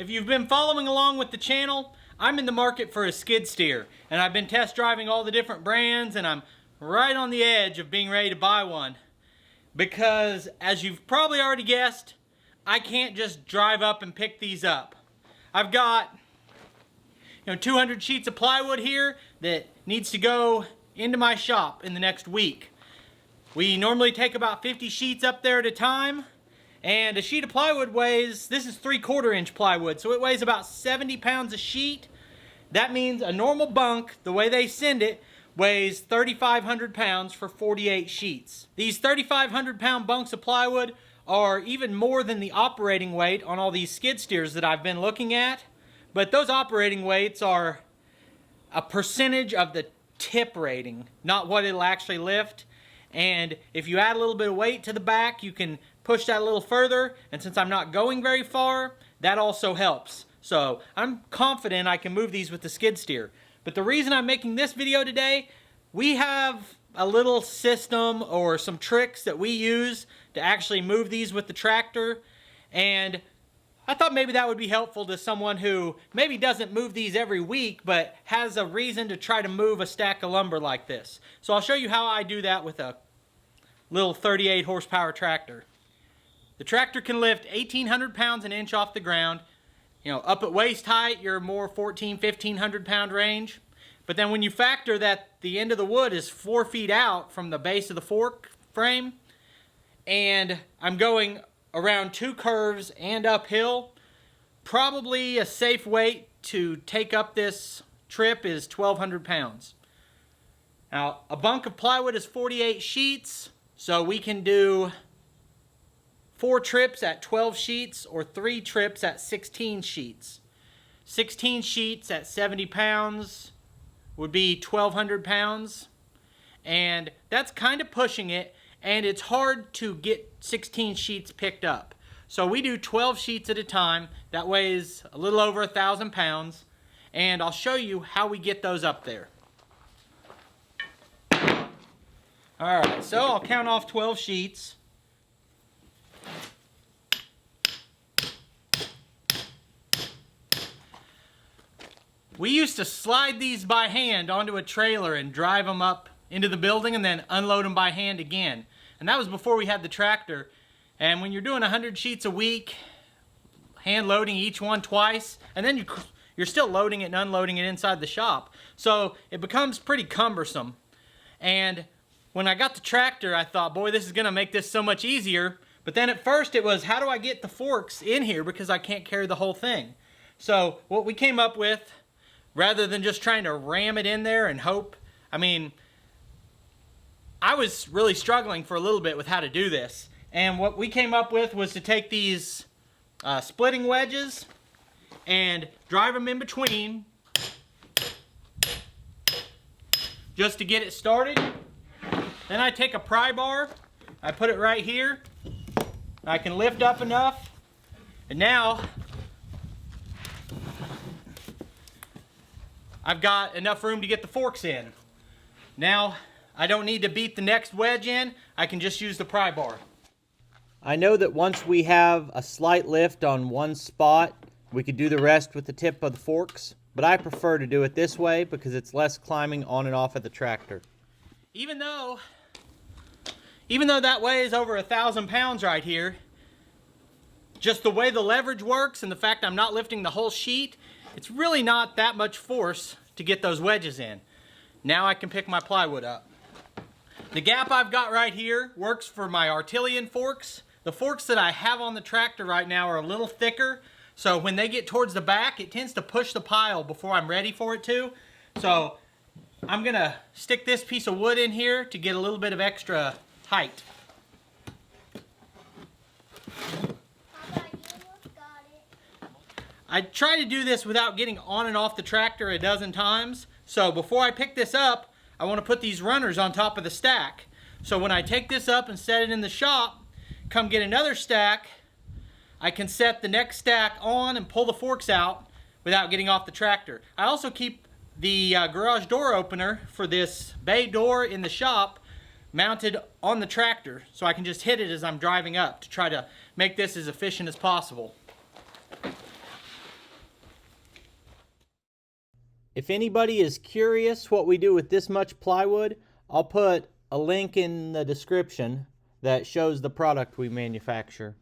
If you've been following along with the channel, I'm in the market for a skid steer, and I've been test driving all the different brands, and I'm right on the edge of being ready to buy one. Because, as you've probably already guessed, I can't just drive up and pick these up. I've got 200 sheets of plywood here that needs to go into my shop in the next week. We normally take about 50 sheets up there at a time, and a sheet of plywood weighs, this is 3/4 inch plywood, so it weighs about 70 pounds a sheet. That means a normal bunk, the way they send it, weighs 3,500 pounds for 48 sheets. These 3,500 pound bunks of plywood are even more than the operating weight on all these skid steers that I've been looking at, but those operating weights are a percentage of the tip rating, not what it'll actually lift. And if you add a little bit of weight to the back, you can push that a little further, and since I'm not going very far, that also helps. So I'm confident I can move these with the skid steer. But the reason I'm making this video today, we have a little system or some tricks that we use to actually move these with the tractor, and I thought maybe that would be helpful to someone who maybe doesn't move these every week but has a reason to try to move a stack of lumber like this. So I'll show you how I do that with a little 38 horsepower tractor. The tractor can lift 1,800 pounds an inch off the ground. Up at waist height, you're more 1,500 pound range. But then when you factor that the end of the wood is 4 feet out from the base of the fork frame, and I'm going around 2 curves and uphill, probably a safe weight to take up this trip is 1,200 pounds. Now, a bunk of plywood is 48 sheets, so we can do 4 trips at 12 sheets or 3 trips at 16 sheets. 16 sheets at 70 pounds would be 1,200 pounds, and that's kind of pushing it, and it's hard to get 16 sheets picked up. So we do 12 sheets at a time. That weighs a little over 1,000 pounds, and I'll show you how we get those up there. Alright, so I'll count off 12 sheets. We used to slide these by hand onto a trailer and drive them up into the building and then unload them by hand again. And that was before we had the tractor. And when you're doing 100 sheets a week, hand loading each one twice, and then you're still loading it and unloading it inside the shop. So it becomes pretty cumbersome. And when I got the tractor, I thought, boy, this is gonna make this so much easier. But then at first it was, how do I get the forks in here because I can't carry the whole thing? So what we came up with, rather than just trying to ram it in there and hope, I was really struggling for a little bit with how to do this. And what we came up with was to take these splitting wedges and drive them in between just to get it started. Then I take a pry bar, I put it right here, I can lift up enough, and now I've got enough room to get the forks in. Now, I don't need to beat the next wedge in, I can just use the pry bar. I know that once we have a slight lift on one spot, we could do the rest with the tip of the forks, but I prefer to do it this way because it's less climbing on and off of the tractor. Even though that weighs over 1,000 pounds right here, just the way the leverage works and the fact I'm not lifting the whole sheet, it's really not that much force to get those wedges in. Now I can pick my plywood up. The gap I've got right here works for my Artilian forks. The forks that I have on the tractor right now are a little thicker, so when they get towards the back, it tends to push the pile before I'm ready for it to. So I'm gonna stick this piece of wood in here to get a little bit of extra height. I try to do this without getting on and off the tractor a dozen times. So before I pick this up, I want to put these runners on top of the stack. So when I take this up and set it in the shop, come get another stack, I can set the next stack on and pull the forks out without getting off the tractor. I also keep the garage door opener for this bay door in the shop mounted on the tractor, so I can just hit it as I'm driving up to try to make this as efficient as possible. If anybody is curious what we do with this much plywood, I'll put a link in the description that shows the product we manufacture.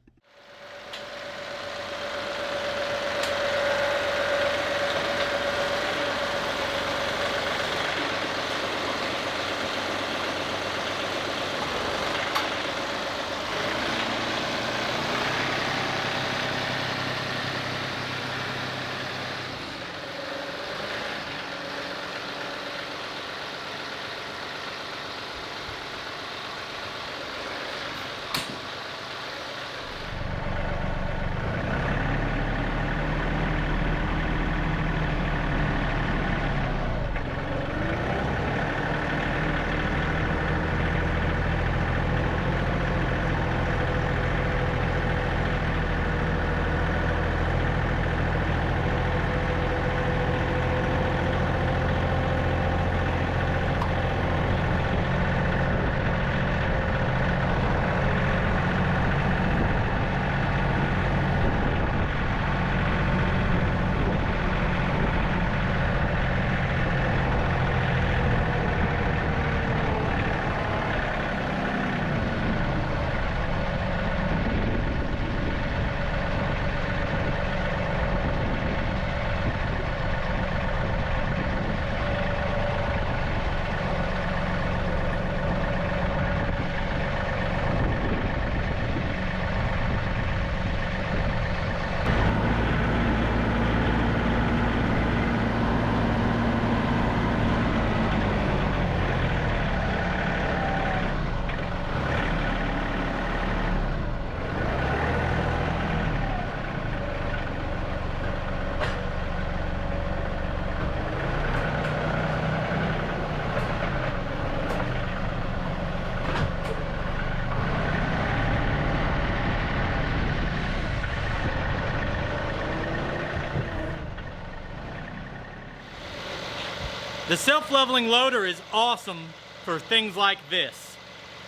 The self-leveling loader is awesome for things like this,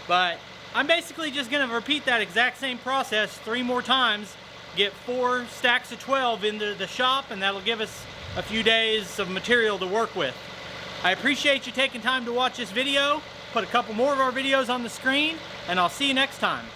but I'm basically just going to repeat that exact same process 3 more times, get 4 stacks of 12 into the shop, and that'll give us a few days of material to work with. I appreciate you taking time to watch this video. Put a couple more of our videos on the screen, and I'll see you next time.